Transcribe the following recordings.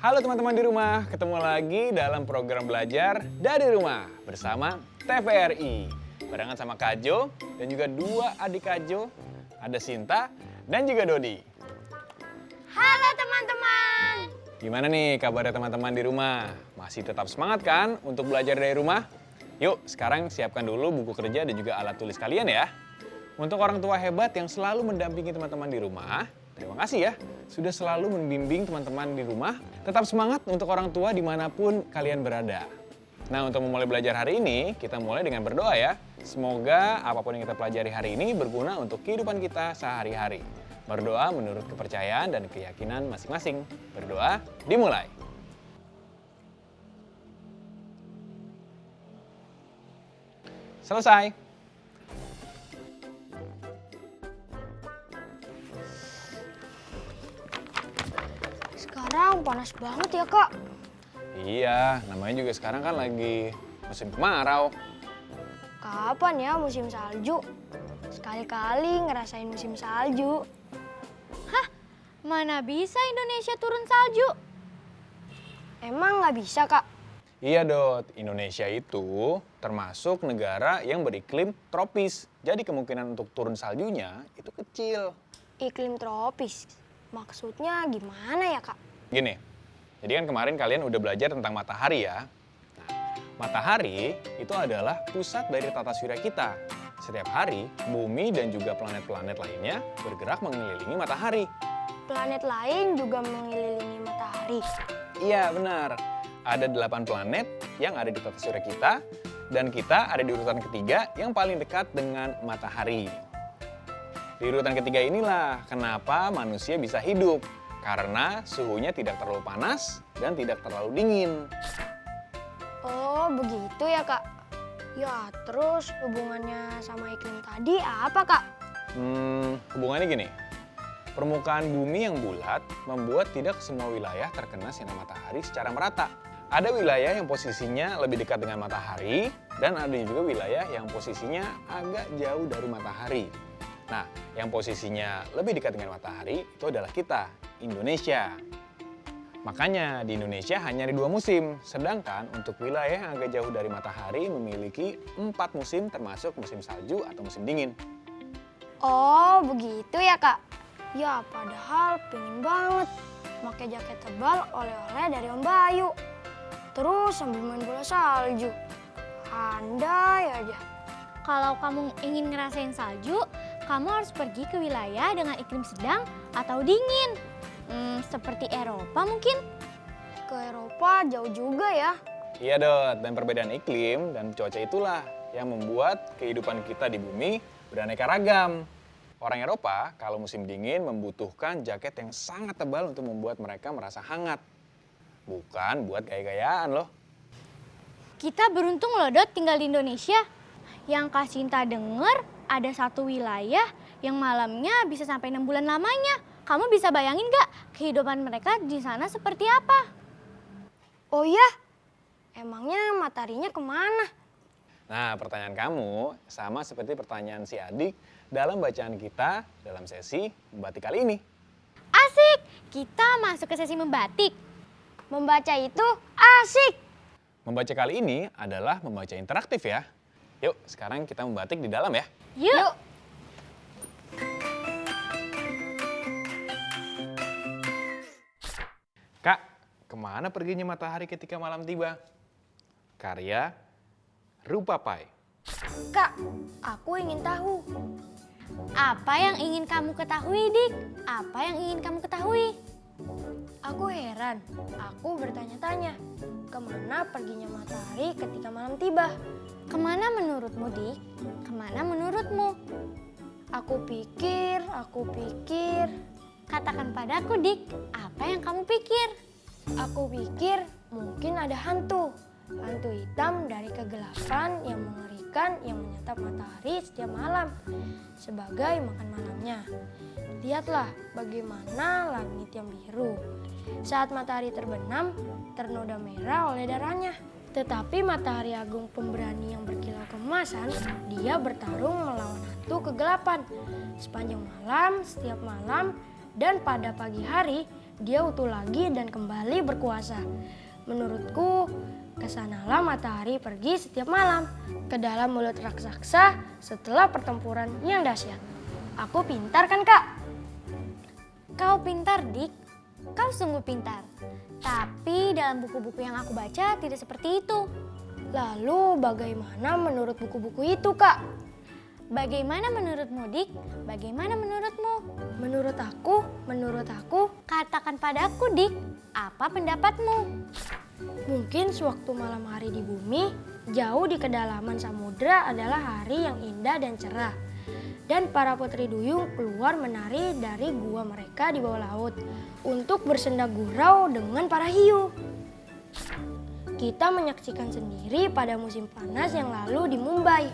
Halo teman-teman di rumah, ketemu lagi dalam program belajar dari rumah bersama TVRI. Barengan sama Kak Jo dan juga dua adik Kak Jo, ada Sinta dan juga Dodi. Halo teman-teman. Gimana nih kabarnya teman-teman di rumah? Masih tetap semangat kan untuk belajar dari rumah? Yuk sekarang siapkan dulu buku kerja dan juga alat tulis kalian ya. Untuk orang tua hebat yang selalu mendampingi teman-teman di rumah, terima kasih ya, sudah selalu membimbing teman-teman di rumah. Tetap semangat untuk orang tua dimanapun kalian berada. Nah, untuk memulai belajar hari ini, kita mulai dengan berdoa ya. Semoga apapun yang kita pelajari hari ini berguna untuk kehidupan kita sehari-hari. Berdoa menurut kepercayaan dan keyakinan masing-masing. Berdoa, dimulai. Selesai. Sekarang panas banget ya Kak. Iya, namanya juga sekarang kan lagi musim kemarau. Kapan ya musim salju? Sekali-kali ngerasain musim salju. Hah? Mana bisa Indonesia turun salju? Emang nggak bisa Kak? Iya Dot, Indonesia itu termasuk negara yang beriklim tropis. Jadi kemungkinan untuk turun saljunya itu kecil. Iklim tropis. Maksudnya gimana ya Kak? Gini, jadi kan kemarin kalian udah belajar tentang matahari ya. Nah, matahari itu adalah pusat dari tata surya kita. Setiap hari, bumi dan juga planet-planet lainnya bergerak mengelilingi matahari. Planet lain juga mengelilingi matahari. Iya benar, ada 8 planet yang ada di tata surya kita, dan kita ada di urutan ketiga yang paling dekat dengan matahari. Di urutan ketiga inilah kenapa manusia bisa hidup. Karena suhunya tidak terlalu panas dan tidak terlalu dingin. Oh begitu ya Kak? Ya terus hubungannya sama iklim tadi apa Kak? Hubungannya gini. Permukaan bumi yang bulat membuat tidak semua wilayah terkena sinar matahari secara merata. Ada wilayah yang posisinya lebih dekat dengan matahari dan ada juga wilayah yang posisinya agak jauh dari matahari. Nah, yang posisinya lebih dekat dengan matahari itu adalah kita, Indonesia. Makanya di Indonesia hanya ada 2 musim, sedangkan untuk wilayah yang agak jauh dari matahari memiliki 4 musim termasuk musim salju atau musim dingin. Oh begitu ya Kak? Ya padahal pengen banget pakai jaket tebal oleh-oleh dari Om Bayu. Terus sambil main bola salju. Andai aja. Kalau kamu ingin ngerasain salju, kamu harus pergi ke wilayah dengan iklim sedang atau dingin. Seperti Eropa mungkin? Ke Eropa jauh juga ya. Iya Dot, dan perbedaan iklim dan cuaca itulah yang membuat kehidupan kita di bumi beraneka ragam. Orang Eropa kalau musim dingin membutuhkan jaket yang sangat tebal untuk membuat mereka merasa hangat. Bukan buat gaya-gayaan loh. Kita beruntung loh Dot tinggal di Indonesia. Yang Kak Sinta denger ada satu wilayah yang malamnya bisa sampai 6 bulan lamanya. Kamu bisa bayangin gak kehidupan mereka di sana seperti apa? Oh iya? Emangnya mataharinya kemana? Nah, pertanyaan kamu sama seperti pertanyaan si adik dalam bacaan kita dalam sesi membatik kali ini. Asik! Kita masuk ke sesi membatik. Membaca itu asik. Membaca kali ini adalah membaca interaktif ya. Yuk, sekarang kita membatik di dalam ya. Yuk! Kak, kemana perginya matahari ketika malam tiba? Karya Rupa Pai. Kak, aku ingin tahu. Apa yang ingin kamu ketahui, Dik? Apa yang ingin kamu ketahui? Aku heran, aku bertanya-tanya, kemana perginya matahari ketika malam tiba? Kemana menurutmu, Dik? Kemana menurutmu? Aku pikir. Katakan padaku, Dik, apa yang kamu pikir? Aku pikir mungkin ada hantu. Hantu hitam dari kegelapan yang mengerikan yang menyantap matahari setiap malam sebagai makan malamnya. Lihatlah bagaimana langit yang biru. Saat matahari terbenam, ternoda merah oleh darahnya. Tetapi matahari agung pemberani yang berkilau keemasan, dia bertarung melawan hantu kegelapan. Sepanjang malam, setiap malam, dan pada pagi hari, dia utuh lagi dan kembali berkuasa. Menurutku, kesanalah matahari pergi setiap malam ke dalam mulut raksasa setelah pertempuran yang dahsyat. Aku pintar kan, Kak? Kau pintar, Dik. Kau sungguh pintar. Tapi dalam buku-buku yang aku baca tidak seperti itu. Lalu bagaimana menurut buku-buku itu, Kak? Bagaimana menurutmu, Dik? Bagaimana menurutmu? Menurut aku, Katakan padaku, Dik. Apa pendapatmu? mungkin sewaktu malam hari di bumi, jauh di kedalaman samudra adalah hari yang indah dan cerah. Dan para putri duyung keluar menari dari gua mereka di bawah laut untuk bersenda gurau dengan para hiu. Kita menyaksikan sendiri pada musim panas yang lalu di Mumbai.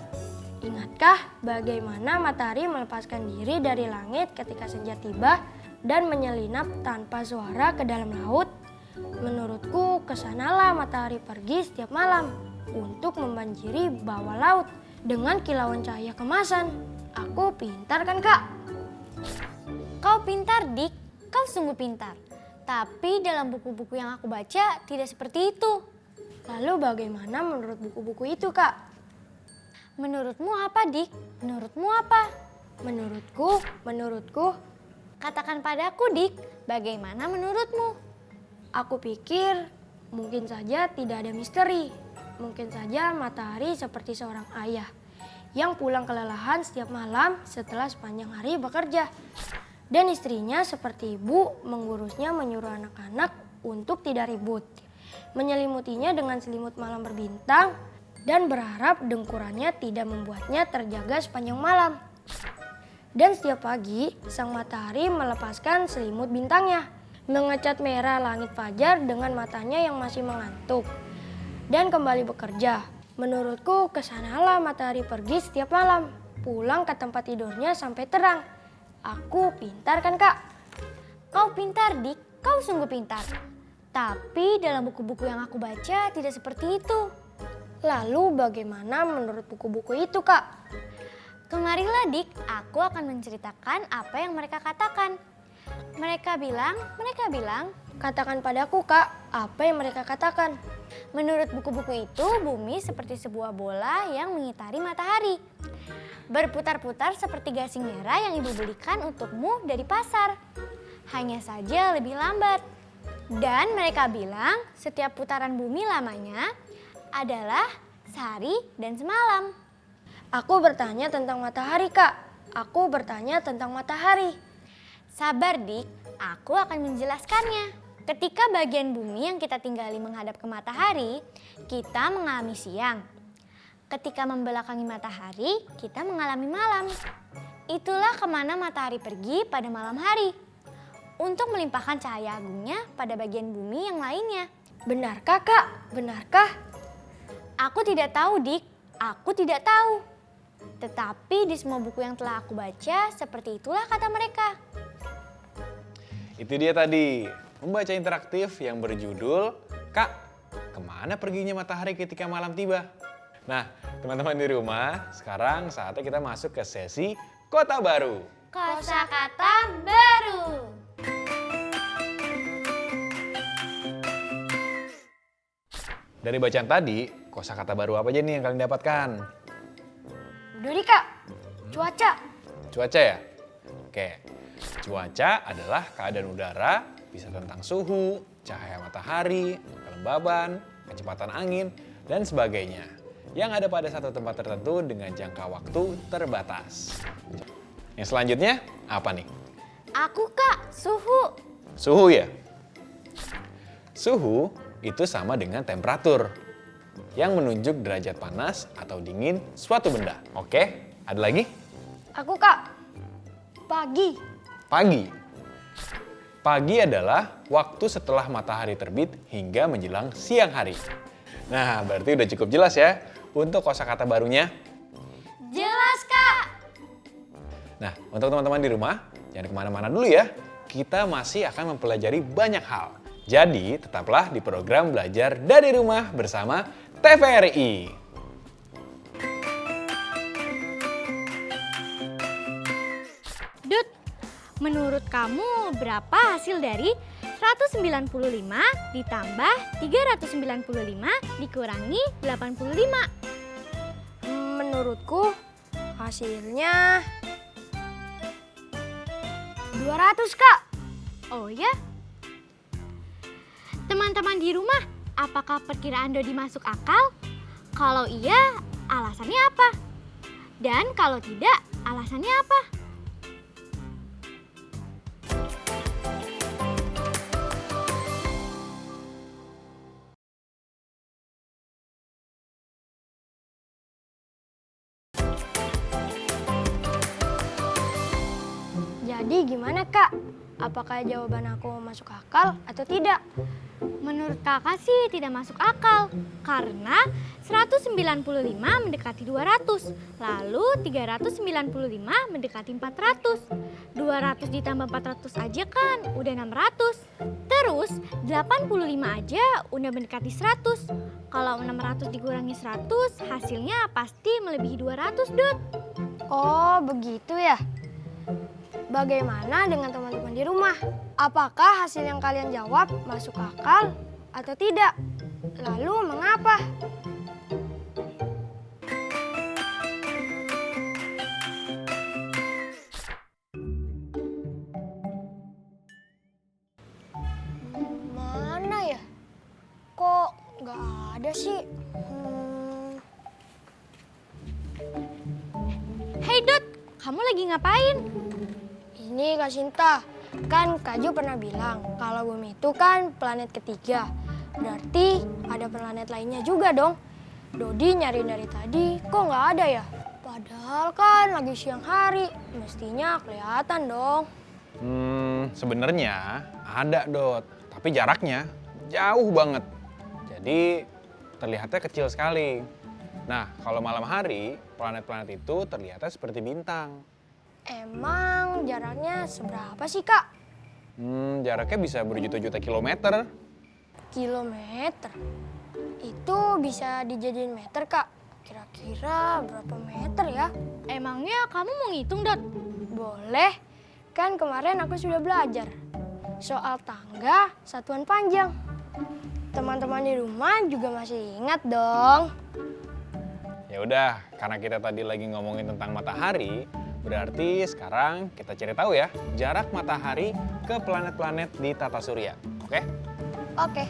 Ingatkah bagaimana matahari melepaskan diri dari langit ketika senja tiba dan menyelinap tanpa suara ke dalam laut? Menurutku, kesanalah matahari pergi setiap malam untuk membanjiri bawah laut dengan kilauan cahaya kemasan. Aku pintar kan, Kak? Kau pintar, Dik. Kau sungguh pintar. Tapi dalam buku-buku yang aku baca tidak seperti itu. Lalu bagaimana menurut buku-buku itu, Kak? Menurutmu apa, Dik? Menurutmu apa? Menurutku, Katakan padaku, Dik. Bagaimana menurutmu? aku pikir mungkin saja tidak ada misteri. Mungkin saja matahari seperti seorang ayah yang pulang kelelahan setiap malam setelah sepanjang hari bekerja. Dan istrinya seperti ibu mengurusnya, menyuruh anak-anak untuk tidak ribut. Menyelimutinya dengan selimut malam berbintang dan berharap dengkurannya tidak membuatnya terjaga sepanjang malam. Dan setiap pagi, sang matahari melepaskan selimut bintangnya, mengecat merah langit fajar dengan matanya yang masih mengantuk, dan kembali bekerja. Menurutku, kesanalah matahari pergi setiap malam, pulang ke tempat tidurnya sampai terang. Aku pintar kan, Kak? Kau pintar, Dik. Kau sungguh pintar. Tapi dalam buku-buku yang aku baca tidak seperti itu. Lalu bagaimana menurut buku-buku itu, Kak? Kemarilah, Dik. Aku akan menceritakan apa yang mereka katakan. Mereka bilang, Katakan padaku, Kak, apa yang mereka katakan? menurut buku-buku itu bumi seperti sebuah bola yang mengitari matahari. Berputar-putar seperti gasing merah yang ibu belikan untukmu dari pasar. Hanya saja lebih lambat. Dan mereka bilang setiap putaran bumi lamanya adalah sehari dan semalam. Aku bertanya tentang matahari, Kak. Aku bertanya tentang matahari. Sabar, Dik. Aku akan menjelaskannya. Ketika bagian bumi yang kita tinggali menghadap ke matahari, kita mengalami siang. Ketika membelakangi matahari, kita mengalami malam. Itulah kemana matahari pergi pada malam hari, untuk melimpahkan cahaya agungnya pada bagian bumi yang lainnya. Benarkah, Kak? Benarkah? Aku tidak tahu, Dik. Aku tidak tahu. Tetapi di semua buku yang telah aku baca, seperti itulah kata mereka. Itu dia tadi, membaca interaktif yang berjudul, Kak, kemana perginya matahari ketika malam tiba? Nah, teman-teman di rumah, sekarang saatnya kita masuk ke sesi Kota Baru. Kosakata baru. Dari bacaan tadi, kosakata baru apa aja nih yang kalian dapatkan? Udah nih, Kak. Cuaca. Cuaca ya? Oke, cuaca adalah keadaan udara, bisa tentang suhu, cahaya matahari, kelembaban, kecepatan angin, dan sebagainya. Yang ada pada satu tempat tertentu dengan jangka waktu terbatas. Yang selanjutnya apa nih? Aku, Kak, suhu. Suhu ya? Suhu itu sama dengan temperatur yang menunjuk derajat panas atau dingin suatu benda. Oke, ada lagi? Aku, Kak. Pagi. Pagi. Pagi adalah waktu setelah matahari terbit hingga menjelang siang hari. Nah, berarti udah cukup jelas ya untuk kosakata barunya. Jelas, Kak. Nah, untuk teman-teman di rumah, jangan kemana-mana dulu ya. Kita masih akan mempelajari banyak hal. Jadi, tetaplah di program Belajar dari Rumah bersama TVRI. Dut, menurut kamu berapa hasil dari 195 ditambah 395 dikurangi 85? Menurutku hasilnya 200, Kak. Oh ya? Teman-teman di rumah, apakah perkiraan Dodi masuk akal? Kalau iya, alasannya apa? Dan kalau tidak, alasannya apa? Jadi gimana, Kak? Apakah jawaban aku masuk akal atau tidak? Menurut kakak sih tidak masuk akal. Karena 195 mendekati 200. Lalu 395 mendekati 400. 200 ditambah 400 aja kan udah 600. Terus 85 aja udah mendekati 100. Kalau 600 dikurangi 100 hasilnya pasti melebihi 200, Dut. Oh, begitu ya. Bagaimana dengan teman-teman di rumah? Apakah hasil yang kalian jawab masuk akal atau tidak? Lalu mengapa? Mana ya? Kok nggak ada sih? Hei Dut, kamu lagi ngapain? Ini Kak Sinta, kan Kak Jo pernah bilang kalau bumi itu kan planet ketiga. Berarti ada planet lainnya juga dong. Dodi nyari dari tadi, kok nggak ada ya? Padahal kan lagi siang hari, mestinya kelihatan dong. Sebenarnya ada, Dot. Tapi jaraknya jauh banget. Jadi terlihatnya kecil sekali. Nah, kalau malam hari, planet-planet itu terlihatnya seperti bintang. Emang jaraknya seberapa sih, Kak? Jaraknya bisa berjuta-juta kilometer. Kilometer? Itu bisa dijadiin meter, Kak. Kira-kira berapa meter ya? Emangnya kamu mau ngitung, Dot? Boleh, kan kemarin aku sudah belajar soal tangga satuan panjang. Teman-teman di rumah juga masih ingat dong. Ya udah, karena kita tadi lagi ngomongin tentang matahari, berarti sekarang kita cari tahu ya jarak matahari ke planet-planet di tata surya. Oke? Oke.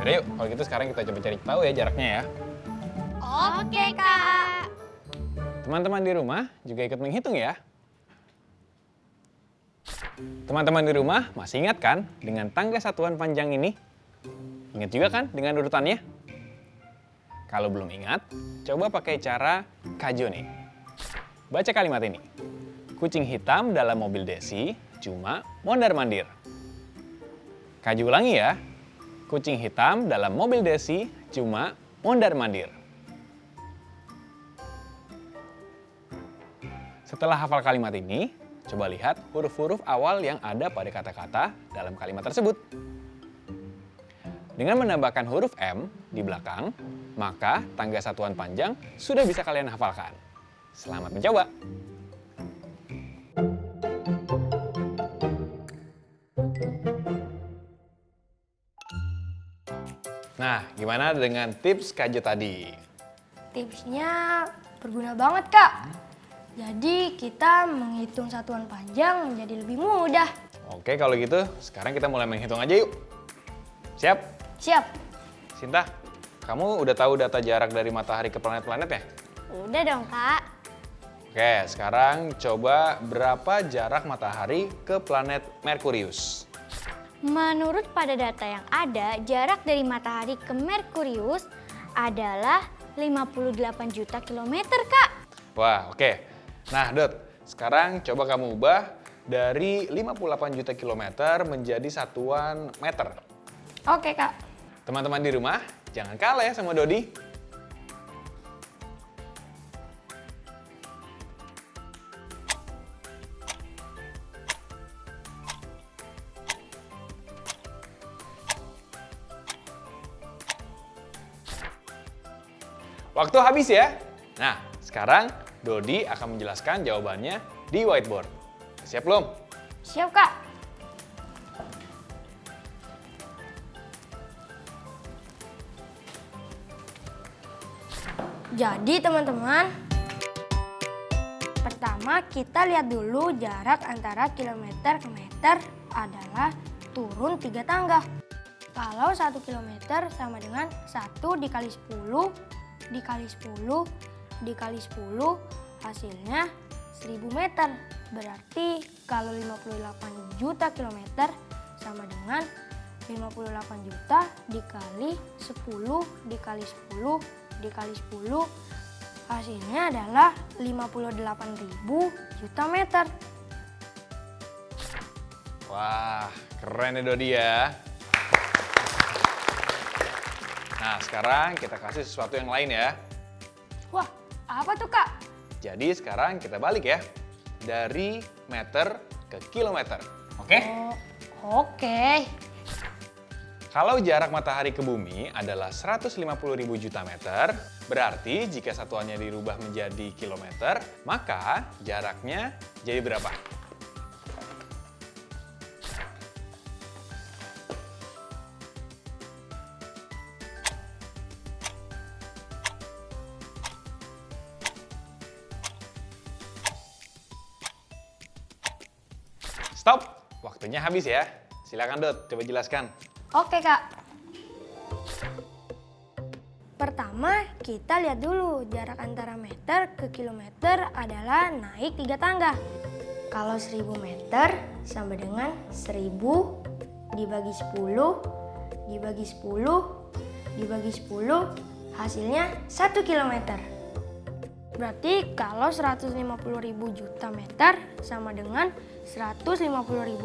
Yaudah yuk, kalau gitu sekarang kita coba cari tahu ya jaraknya ya. Oke, Kak. Teman-teman di rumah juga ikut menghitung ya. Teman-teman di rumah masih ingat kan dengan tangga satuan panjang ini? Ingat juga kan dengan urutannya? Kalau belum ingat, coba pakai cara Kak Jo nih. Baca kalimat ini. Kucing hitam dalam mobil Desi cuma mondar-mandir. Kak Jo ulangi ya. Kucing hitam dalam mobil Desi cuma mondar-mandir. Setelah hafal kalimat ini, coba lihat huruf-huruf awal yang ada pada kata-kata dalam kalimat tersebut. Dengan menambahkan huruf M di belakang, maka tangga satuan panjang sudah bisa kalian hafalkan. Selamat mencoba! Nah, gimana dengan tips Kak Jo tadi? Tipsnya berguna banget, Kak. Jadi kita menghitung satuan panjang menjadi lebih mudah. Oke, kalau gitu sekarang kita mulai menghitung aja yuk. Siap? Siap. Sinta, kamu udah tahu data jarak dari matahari ke planet-planet ya? Udah dong, Kak. Oke, sekarang coba berapa jarak matahari ke planet Merkurius? Menurut pada data yang ada, jarak dari matahari ke Merkurius adalah 58 juta kilometer, Kak. Wah, oke. Nah, Dot, sekarang coba kamu ubah dari 58 juta kilometer menjadi satuan meter. Oke, Kak. Teman-teman di rumah, jangan kalah ya sama Dodi. Waktu habis ya. Nah, sekarang Dodi akan menjelaskan jawabannya di whiteboard. Siap belum? Siap, Kak. Jadi teman-teman, pertama kita lihat dulu jarak antara kilometer ke meter adalah turun 3 tangga. Kalau 1 kilometer sama dengan 1 dikali 10, dikali 10, dikali 10, hasilnya 1000 meter. Berarti kalau 58 juta kilometer sama dengan 58 juta dikali 10, dikali 10, dikali 10, hasilnya adalah 58.000 juta meter. Wah, keren ya Dodi ya. Nah, sekarang kita kasih sesuatu yang lain ya. Wah, apa tuh, Kak? Jadi sekarang kita balik ya. Dari meter ke kilometer. Oke? Oke. Kalau jarak matahari ke bumi adalah 150.000 juta meter, berarti jika satuannya dirubah menjadi kilometer, maka jaraknya jadi berapa? Stop, waktunya habis ya. Silakan Dot, coba jelaskan. Oke, Kak. Pertama, kita lihat dulu jarak antara meter ke kilometer adalah naik 3 tangga. Kalau 1000 meter sama dengan 1000 dibagi 10, dibagi 10, dibagi 10, hasilnya 1 kilometer. Berarti kalau 150.000 juta meter sama dengan 150.000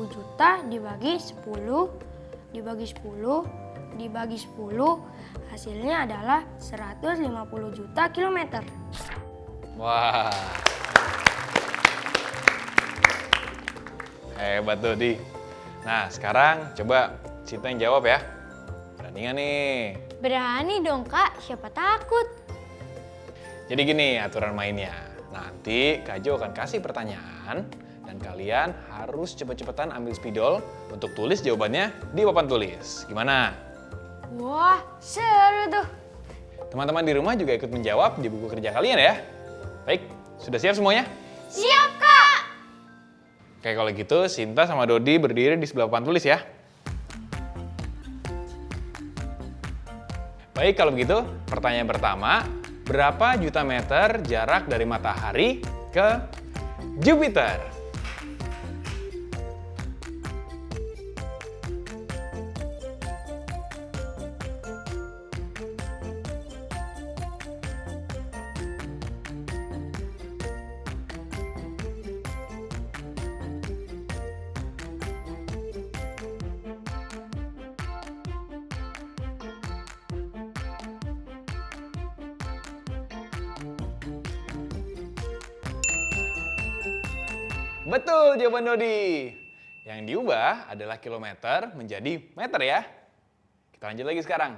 juta dibagi 10, dibagi 10, dibagi 10, hasilnya adalah 150 juta kilometer. Wah. Hebat Dodi. Nah, sekarang coba Sinta yang jawab ya. Berani nggak nih? Berani dong Kak, siapa takut? Jadi gini aturan mainnya. Nanti Kak Jo akan kasih pertanyaan dan kalian harus cepet-cepetan ambil spidol untuk tulis jawabannya di papan tulis. Gimana? Wah, seru tuh. Teman-teman di rumah juga ikut menjawab di buku kerja kalian ya. Baik, sudah siap semuanya? Siap, Kak. Oke, kalau gitu Sinta sama Dodi berdiri di sebelah papan tulis ya. Baik, kalau begitu pertanyaan pertama, berapa juta meter jarak dari matahari ke Jupiter? Betul jawaban Dodi. Yang diubah adalah kilometer menjadi meter ya. Kita lanjut lagi sekarang.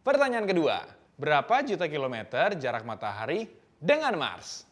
Pertanyaan kedua, berapa juta kilometer jarak matahari dengan Mars?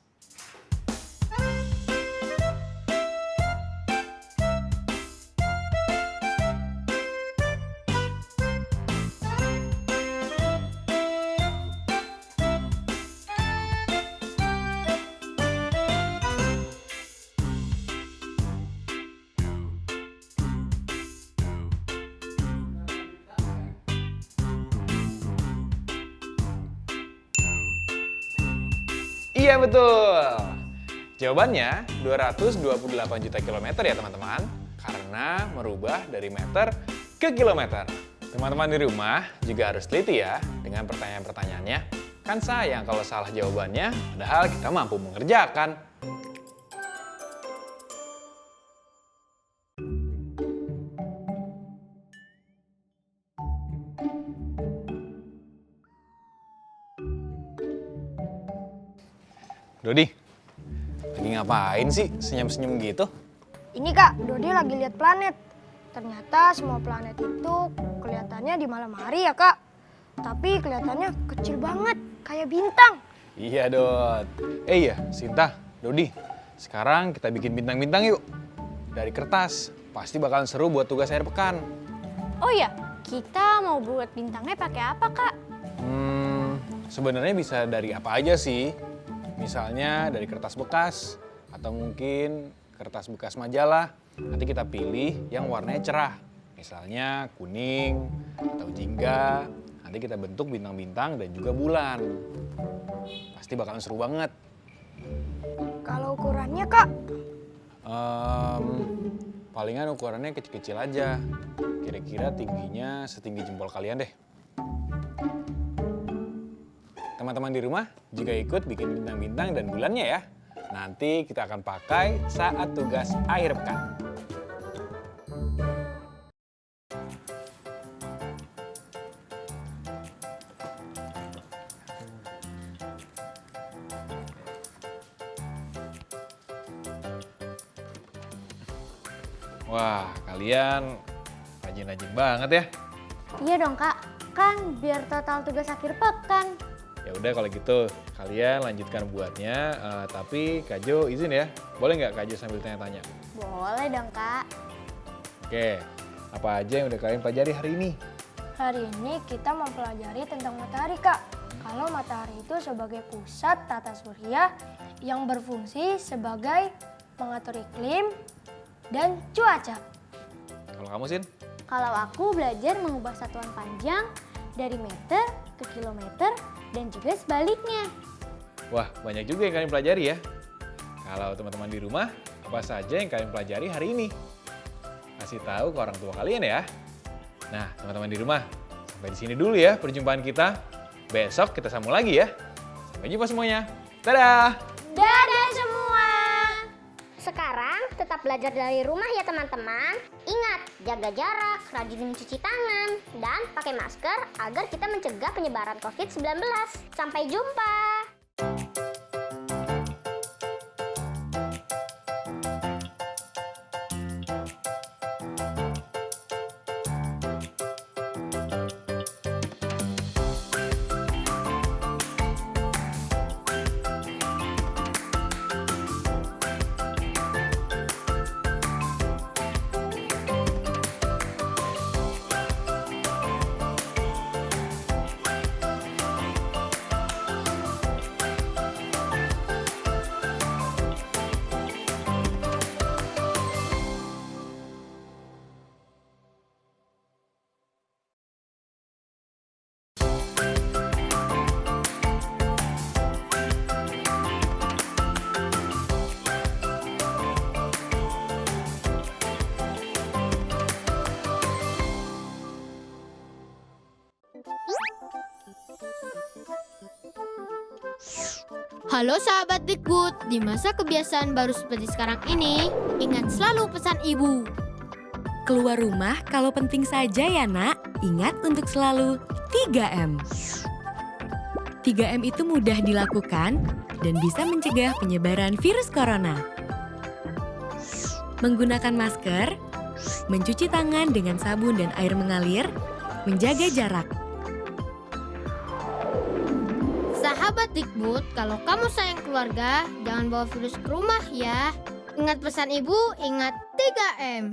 Iya betul. Jawabannya 228 juta kilometer ya teman-teman. Karena merubah dari meter ke kilometer. Teman-teman di rumah juga harus teliti ya dengan pertanyaan-pertanyaannya. Kan sayang kalau salah jawabannya, padahal kita mampu mengerjakan. Dodi, lagi ngapain sih senyum-senyum gitu? Ini Kak, Dodi lagi lihat planet. Ternyata semua planet itu kelihatannya di malam hari ya Kak. Tapi kelihatannya kecil banget, kayak bintang. Iya, Dot. Iya, Sinta, Dodi. Sekarang kita bikin bintang-bintang yuk. Dari kertas, pasti bakalan seru buat tugas akhir pekan. Oh iya, kita mau buat bintangnya pakai apa, Kak? Sebenarnya bisa dari apa aja sih. Misalnya dari kertas bekas, atau mungkin kertas bekas majalah. Nanti kita pilih yang warnanya cerah. Misalnya kuning atau jingga. Nanti kita bentuk bintang-bintang dan juga bulan. Pasti bakalan seru banget. Kalau ukurannya Kak, Palingan ukurannya kecil-kecil aja. Kira-kira tingginya setinggi jempol kalian deh. Teman-teman di rumah juga ikut bikin bintang-bintang dan bulannya ya. Nanti kita akan pakai saat tugas akhir pekan. Wah, kalian rajin-rajin banget ya. Iya dong, Kak. Kan biar total tugas akhir pekan. Ya udah kalau gitu, kalian lanjutkan buatnya. Tapi Kak Jo izin ya. Boleh nggak Kak Jo sambil tanya-tanya? Boleh dong, Kak. Oke, apa aja yang udah kalian pelajari hari ini? hari ini kita mempelajari tentang matahari Kak. Kalau matahari itu sebagai pusat tata surya yang berfungsi sebagai pengatur iklim dan cuaca. Kalau kamu, Sin? Kalau aku belajar mengubah satuan panjang dari meter ke kilometer dan juga sebaliknya. Wah, banyak juga yang kalian pelajari ya. Kalau teman-teman di rumah, apa saja yang kalian pelajari hari ini? Kasih tahu ke orang tua kalian ya. Nah, teman-teman di rumah, sampai di sini dulu ya perjumpaan kita. Besok kita sambung lagi ya. Sampai jumpa semuanya. Dadah! Dadah semua! Sekarang tetap belajar dari rumah ya teman-teman. Ingat, jaga jarak, rajin mencuci tangan, dan pakai masker agar kita mencegah penyebaran COVID-19. Sampai jumpa! Halo sahabat Dikbud, di masa kebiasaan baru seperti sekarang ini, ingat selalu pesan ibu. Keluar rumah kalau penting saja ya nak, ingat untuk selalu 3M. 3M itu mudah dilakukan dan bisa mencegah penyebaran virus corona. Menggunakan masker, mencuci tangan dengan sabun dan air mengalir, menjaga jarak. Sahabat Dikbud, kalau kamu sayang keluarga, jangan bawa virus ke rumah ya. Ingat pesan ibu, ingat 3M.